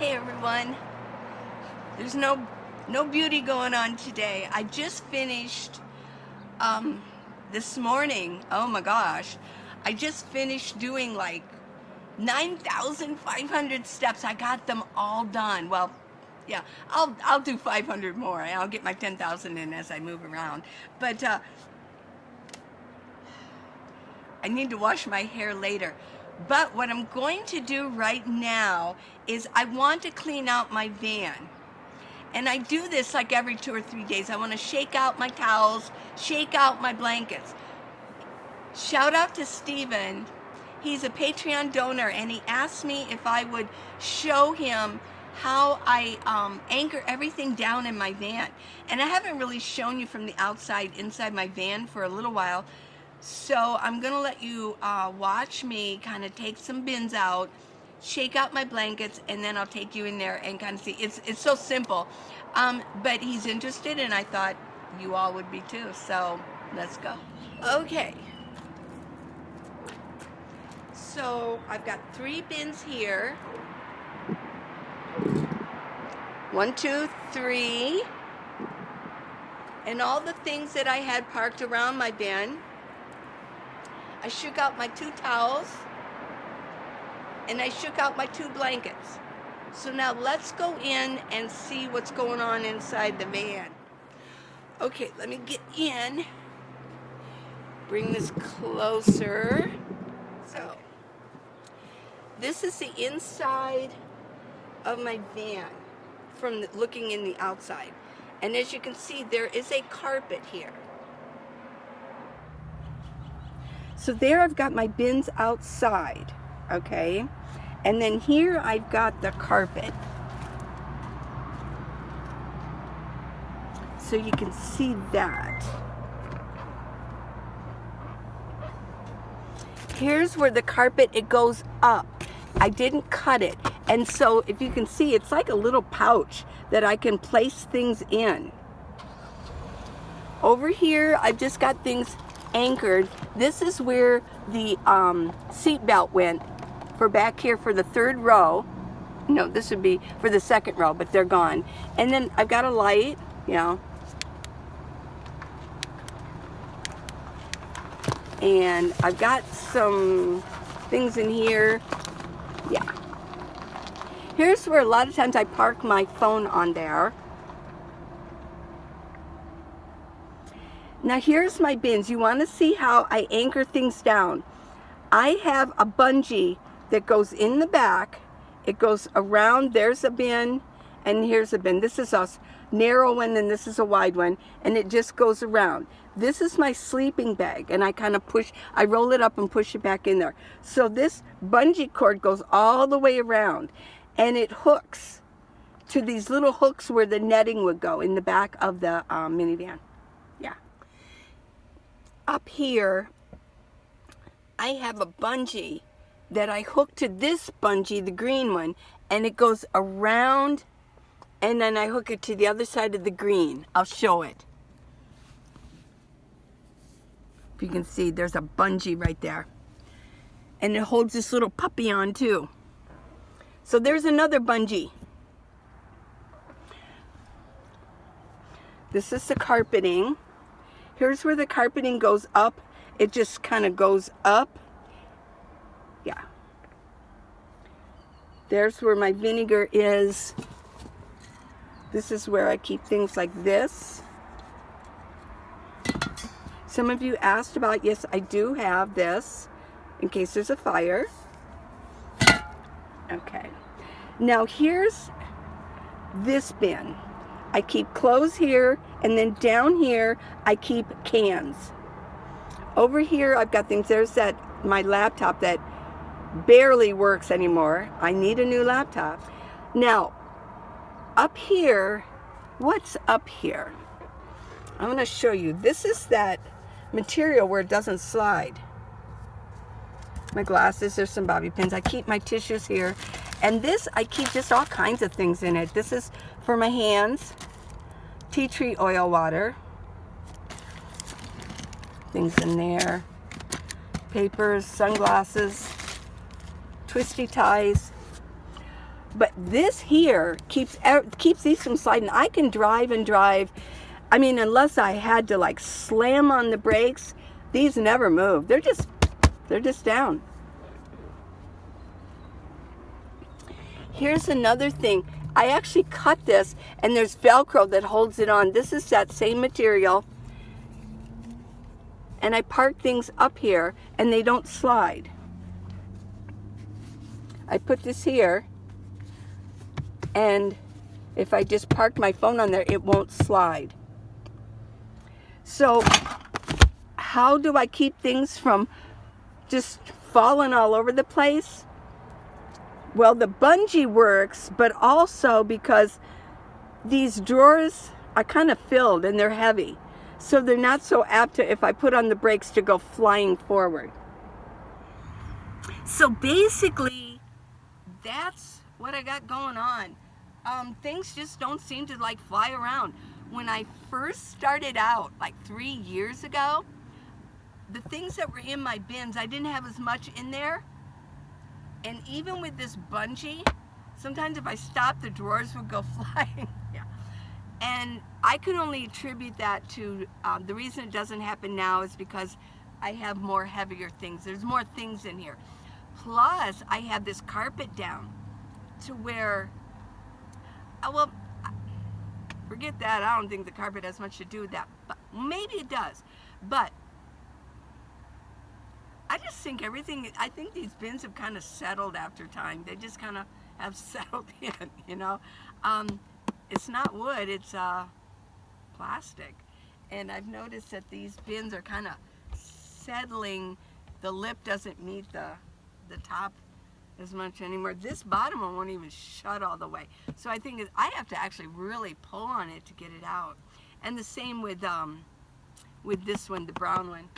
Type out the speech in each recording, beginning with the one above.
Hey everyone, there's no beauty going on today. I just finished this morning, oh my gosh, I just finished doing like 9,500 steps. I got them all done. Well, yeah, I'll do 500 more and I'll get my 10,000 in as I move around. But I need to wash my hair later. But what I'm going to do right now is I want to clean out my van. And I do this like every 2 or 3 days. I want to shake out my towels, shake out my blankets. Shout out to Steven. He's a Patreon donor and he asked me if I would show him how I anchor everything down in my van. And I haven't really shown you from the outside inside my van for a little while. So I'm going to let you watch me kind of take some bins out, shake out my blankets, and then I'll take you in there and kind of see. It's so simple. But he's interested, and I thought you all would be too. So let's go. Okay. So I've got 3 bins here. 1, 2, 3. And all the things that I had parked around my bin. I shook out my 2 towels and I shook out my 2 blankets. So now let's go in and see what's going on inside the van. Okay, let me get in. Bring this closer. So, this is the inside of my van from looking in the outside. And as you can see, there is a carpet here. So there I've got my bins outside, okay? And then here I've got the carpet. So you can see that. Here's where the carpet, it goes up. I didn't cut it. And so if you can see, it's like a little pouch that I can place things in. Over here, I've just got things anchored. This is where the seat belt went for back here for the 3rd row. No, this would be for the 2nd row, but they're gone. And then I've got a light, you know. And I've got some things in here. Yeah. Here's where a lot of times I park my phone on there. Now here's my bins. You want to see how I anchor things down. I have a bungee that goes in the back. It goes around. There's a bin and here's a bin. This is a narrow one and this is a wide one, and it just goes around. This is my sleeping bag and I kind of I roll it up and push it back in there. So this bungee cord goes all the way around and it hooks to these little hooks where the netting would go in the back of the minivan. Yeah. Up here, I have a bungee that I hook to this bungee, the green one, and it goes around, and then I hook it to the other side of the green. I'll show it. If you can see, there's a bungee right there. And it holds this little puppy on too. So there's another bungee. This is the carpeting. Here's where the carpeting goes up. It just kind of goes up. Yeah. There's where my vinegar is. This is where I keep things like this. Some of you asked about, yes, I do have this in case there's a fire. Okay. Now here's this bin. I keep clothes here, and then down here, I keep cans. Over here, I've got things. There's my laptop that barely works anymore. I need a new laptop. Now, up here, what's up here? I'm going to show you. This is that material where it doesn't slide. My glasses, there's some bobby pins. I keep my tissues here. And this, I keep just all kinds of things in it. This is for my hands. Tea tree oil water. Things in there. Papers, sunglasses, twisty ties. But this here keeps these from sliding. I can drive and drive. I mean, unless I had to like slam on the brakes, these never move. They're just down. Here's another thing. I actually cut this, and there's Velcro that holds it on. This is that same material. And I park things up here, and they don't slide. I put this here, and if I just park my phone on there, it won't slide. So how do I keep things from just falling all over the place? Well, the bungee works, but also because these drawers are kind of filled and they're heavy. So they're not so apt to, if I put on the brakes, to go flying forward. So basically, that's what I got going on. Things just don't seem to like fly around. When I first started out, like 3 years ago, the things that were in my bins, I didn't have as much in there. And even with this bungee, sometimes if I stopped, the drawers would go flying. Yeah. And I can only attribute that to, the reason it doesn't happen now is because I have more heavier things. There's more things in here. Plus, I have this carpet down to where, well, forget that. I don't think the carpet has much to do with that. But maybe it does. But I just think I think these bins have kind of settled after time. They just kind of have settled in, you know. It's not wood, it's plastic. And I've noticed that these bins are kind of settling. The lip doesn't meet the top as much anymore. This bottom one won't even shut all the way. So I think I have to actually really pull on it to get it out. And the same with this one, the brown one.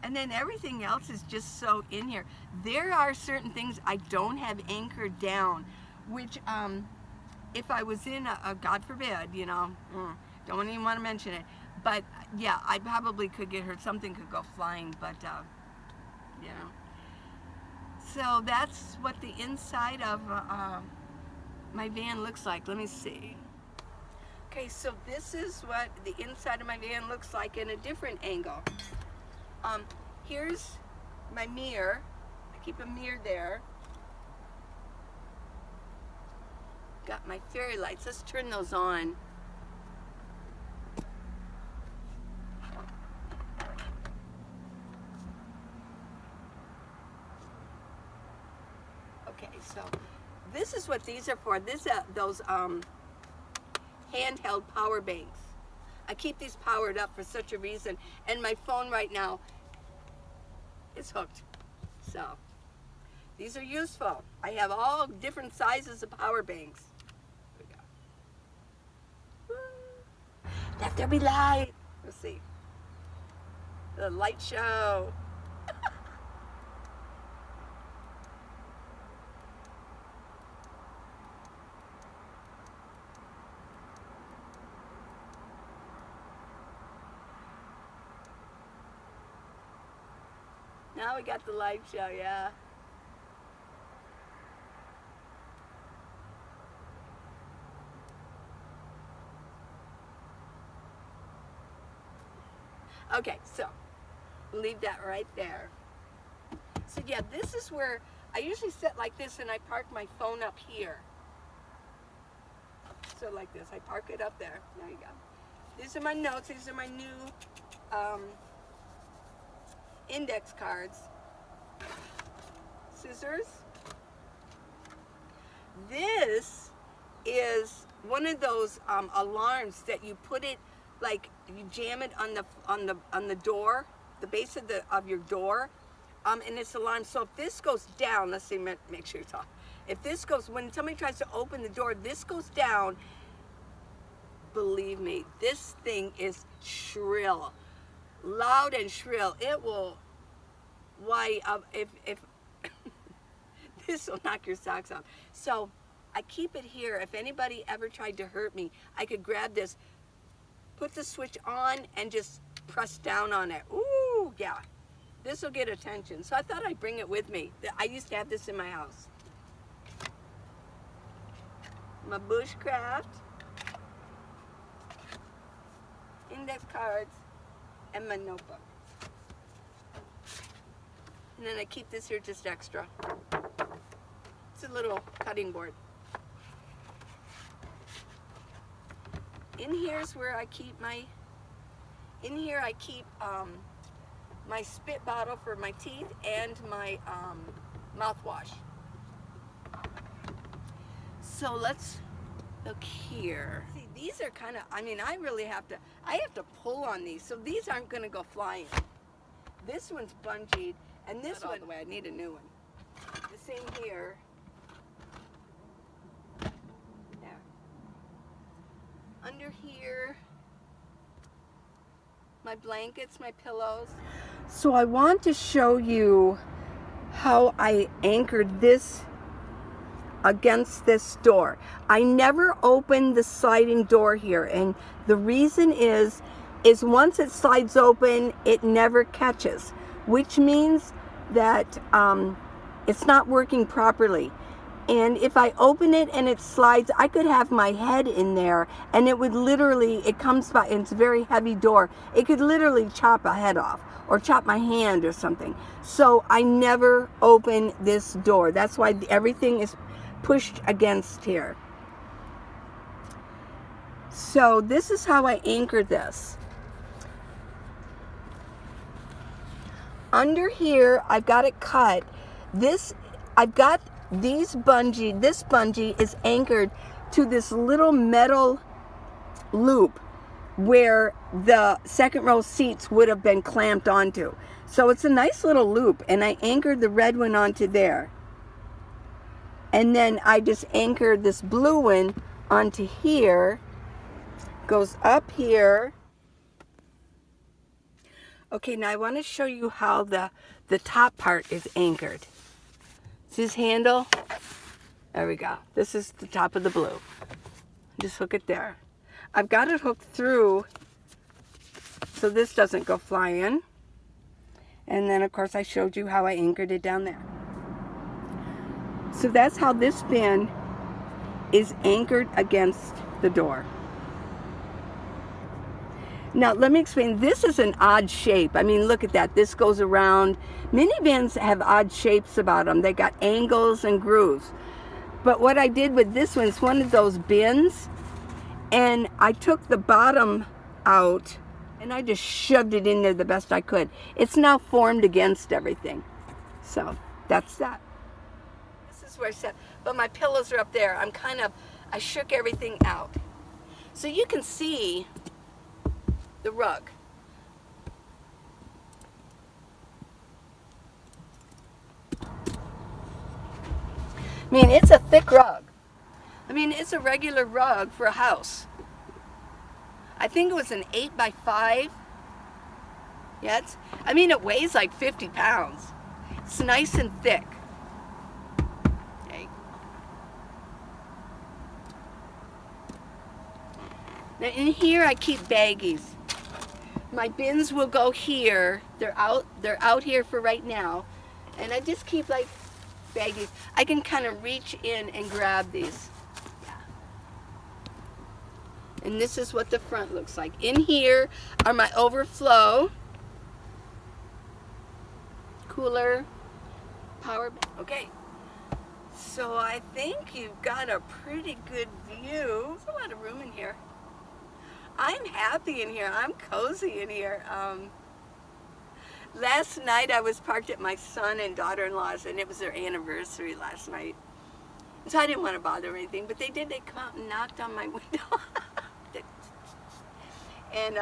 And then everything else is just so in here. There are certain things I don't have anchored down, which if I was in a God forbid, you know, don't even want to mention it. But yeah, I probably could get hurt. Something could go flying, but you know. So that's what the inside of my van looks like. Let me see. Okay, so this is what the inside of my van looks like in a different angle. Here's my mirror. I keep a mirror there. Got my fairy lights. Let's turn those on. Okay, so this is what these are for. This those handheld power banks. I keep these powered up for such a reason, and my phone right now is hooked. So these are useful. I have all different sizes of power banks. There we go. Woo. Let there be light. Let's see. The light show. Now we got the light show, yeah. Okay, so leave that right there. So yeah, this is where I usually sit like this and I park my phone up here. So like this, I park it up there. There you go. These are my notes. These are my new index cards. Scissors. This is one of those alarms that you put it, like you jam it on the door, the base of your door, and it's alarm. So if this goes down, let's see, make sure it's off. If this goes, when somebody tries to open the door, this goes down. Believe me, this thing is shrill, loud and shrill. It will, if this will knock your socks off. So I keep it here. If anybody ever tried to hurt me, I could grab this, put the switch on, and just press down on it. Ooh, yeah. This will get attention. So I thought I'd bring it with me. I used to have this in my house. my bushcraft, index cards, and my notebook. And then I keep this here just extra. It's a little cutting board. In here's where I keep my, my spit bottle for my teeth and my mouthwash. So let's look here. See, these are kind of, I mean, I have to pull on these, so these aren't going to go flying. This one's bungeed, and this one, the way, I need a new one. The same here. There. Under here, my blankets, my pillows. So I want to show you how I anchored this against this door. I never opened the sliding door here, and the reason is once it slides open, it never catches, which means that it's not working properly. And if I open it and it slides, I could have my head in there, and it would literally, it comes by, it's a very heavy door, it could literally chop a head off or chop my hand or something. So I never open this door. That's why everything is pushed against here. So this is how I anchor this. Under here, I've got it cut. I've got this bungee is anchored to this little metal loop where the second row seats would have been clamped onto. So it's a nice little loop, and I anchored the red one onto there. And then I just anchored this blue one onto here, goes up here. Okay, now I want to show you how the top part is anchored. See this handle? There we go. This is the top of the blue. Just hook it there. I've got it hooked through so this doesn't go flying. And then of course I showed you how I anchored it down there. So that's how this bin is anchored against the door. Now let me explain, this is an odd shape. I mean, look at that, this goes around. Minivans have odd shapes about them. They got angles and grooves. But what I did with this one is one of those bins, and I took the bottom out and I just shoved it in there the best I could. It's now formed against everything. So that's that. This is where I said, but my pillows are up there. I shook everything out. So you can see the rug. I mean, it's a thick rug. I mean, it's a regular rug for a house. I think it was an 8x5. Yeah, I mean, it weighs like 50 pounds. It's nice and thick. Okay. Now in here I keep baggies. My bins will go here. They're out here for right now. And I just keep like baggies. I can kind of reach in and grab these. Yeah. And this is what the front looks like. In here are my overflow, cooler, power bank. Okay. So I think you've got a pretty good view. There's a lot of room in here. I'm happy in here. I'm cozy in here. Last night I was parked at my son and daughter-in-law's, and it was their anniversary last night. So I didn't want to bother or anything, but they did. They come out and knocked on my window. And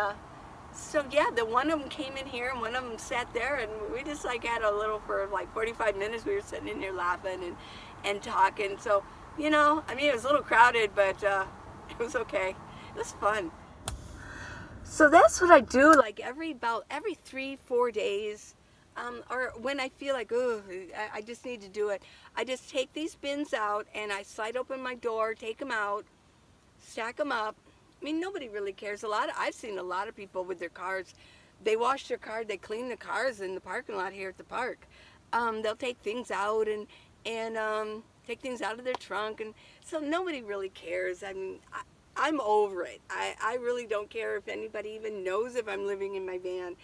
so yeah, the one of them came in here and one of them sat there, and we just like had a little, for like 45 minutes we were sitting in here laughing and talking. So, you know, I mean, it was a little crowded, but it was okay. It was fun. So that's what I do, like every 3-4 days, or when I feel like, oh, I just need to do it. I just take these bins out and I slide open my door, take them out, stack them up. I mean, nobody really cares. I've seen a lot of people with their cars. They wash their car, they clean the cars in the parking lot here at the park. They'll take things out and take things out of their trunk, and so nobody really cares. I mean, I'm over it. I really don't care if anybody even knows if I'm living in my van.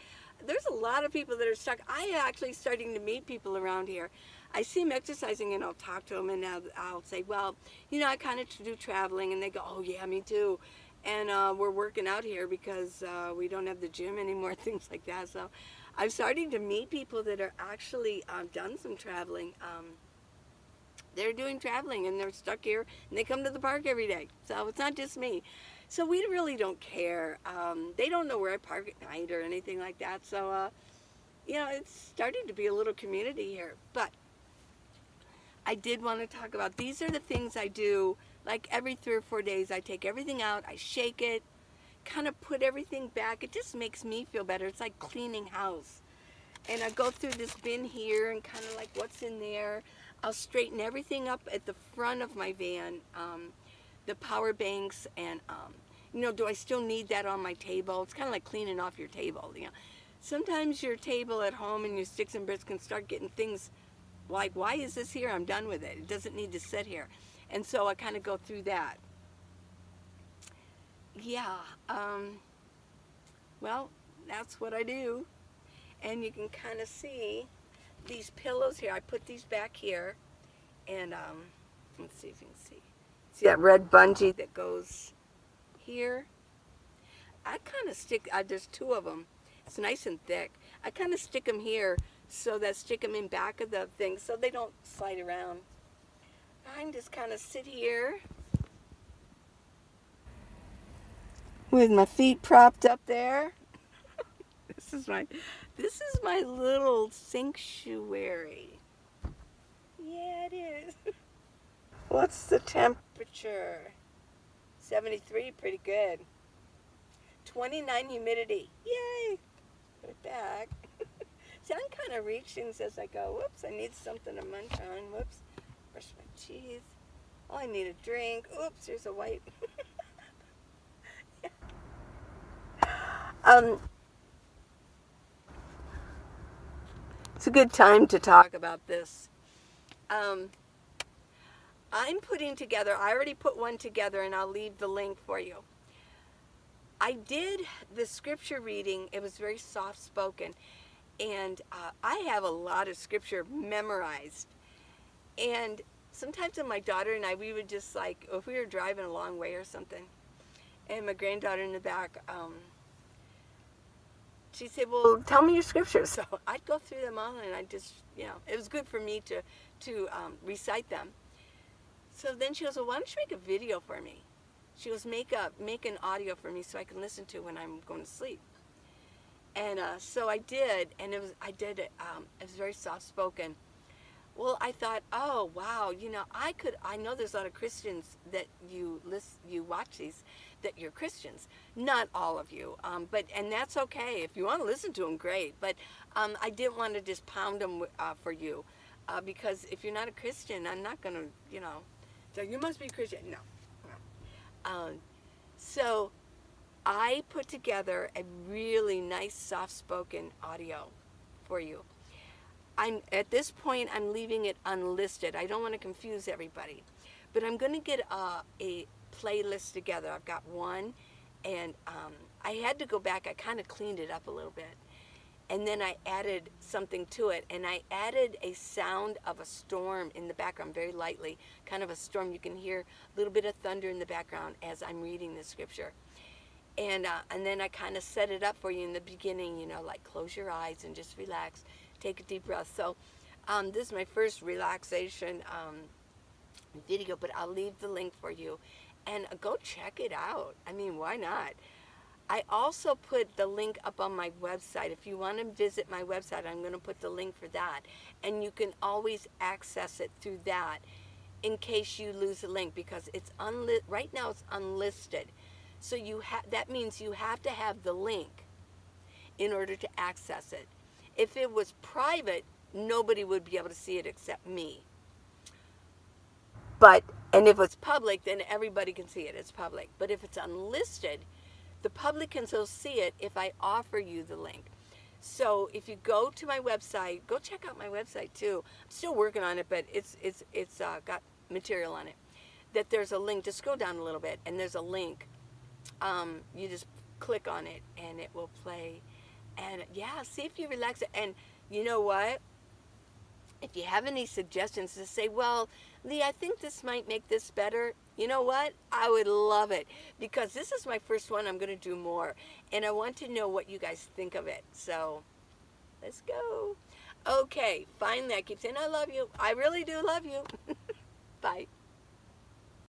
There's a lot of people that are stuck. I actually starting to meet people around here. I see them exercising, and I'll talk to them, and I'll say, well, I kind of do traveling, and they go, oh yeah, me too. And we're working out here because we don't have the gym anymore, things like that. So I'm starting to meet people that are actually done some traveling. They're doing traveling and they're stuck here and they come to the park every day. So it's not just me. So we really don't care. They don't know where I park at night or anything like that. So, it's starting to be a little community here. But I did want to talk about these are the things I do. Like every 3 or 4 days, I take everything out, I shake it, kind of put everything back. It just makes me feel better. It's like cleaning house. And I go through this bin here and kind of like what's in there. I'll straighten everything up at the front of my van, the power banks, and do I still need that on my table? It's kind of like cleaning off your table. Sometimes your table at home and your sticks and bricks can start getting things like, why is this here? I'm done with it. It doesn't need to sit here. And so I kind of go through that. Yeah, well, that's what I do. And you can kind of see these pillows here. I put these back here, and let's see if you can see. See that red bungee that goes here? I kind of stick, there's 2 of them. It's nice and thick. I kind of stick them here so that stick them in back of the thing so they don't slide around. I can just kind of sit here with my feet propped up there. This is my little sanctuary. Yeah, it is. What's the temperature? 73, pretty good. 29 humidity. Yay! Put it back. See, I'm kind of reaching as I go. Whoops, I need something to munch on. Whoops, brush my teeth. Oh, I need a drink. Oops, there's a white. It's a good time to talk about this. I'm putting together, I already put one together and I'll leave the link for you. I did the scripture reading. It was very soft spoken. And I have a lot of scripture memorized. And sometimes when my daughter and I, we would just like, if we were driving a long way or something, and my granddaughter in the back, she said, well, tell me your scriptures. So I'd go through them all, and I just, it was good for me to recite them. So then she goes, well, why don't you make a video for me? She goes, make an audio for me so I can listen to when I'm going to sleep. And so I did, and it was very soft spoken. Well, I thought, oh wow, I know there's a lot of Christians that you watch these, that you're Christians. Not all of you, and that's okay. If you want to listen to them, great. But I didn't want to just pound them for you, because if you're not a Christian, I'm not gonna, so you must be Christian. No. So I put together a really nice, soft-spoken audio for you. At this point, I'm leaving it unlisted. I don't want to confuse everybody. But I'm going to get a playlist together. I've got one, and I had to go back. I kind of cleaned it up a little bit. And then I added something to it, and I added a sound of a storm in the background, very lightly, kind of a storm. You can hear a little bit of thunder in the background as I'm reading the scripture. And then I kind of set it up for you in the beginning, like close your eyes and just relax, take a deep breath. So this is my first relaxation video, but I'll leave the link for you. And go check it out. I mean, why not? I also put the link up on my website. If you want to visit my website, I'm going to put the link for that. And you can always access it through that in case you lose the link, because it's right now it's unlisted. So that means you have to have the link in order to access it. If it was private, nobody would be able to see it except me. And if it's public, then everybody can see it. It's public. But if it's unlisted, the public can still see it if I offer you the link. So if you go to my website, go check out my website too. I'm still working on it, but it's got material on it. That there's a link. Just scroll down a little bit, and there's a link. You just click on it, and it will play. And yeah, see if you relax it. And you know what? If you have any suggestions to say, well, Lee, I think this might make this better. You know what? I would love it because this is my first one. I'm going to do more, and I want to know what you guys think of it. So let's go. Okay, finally, I keep saying I love you. I really do love you. Bye.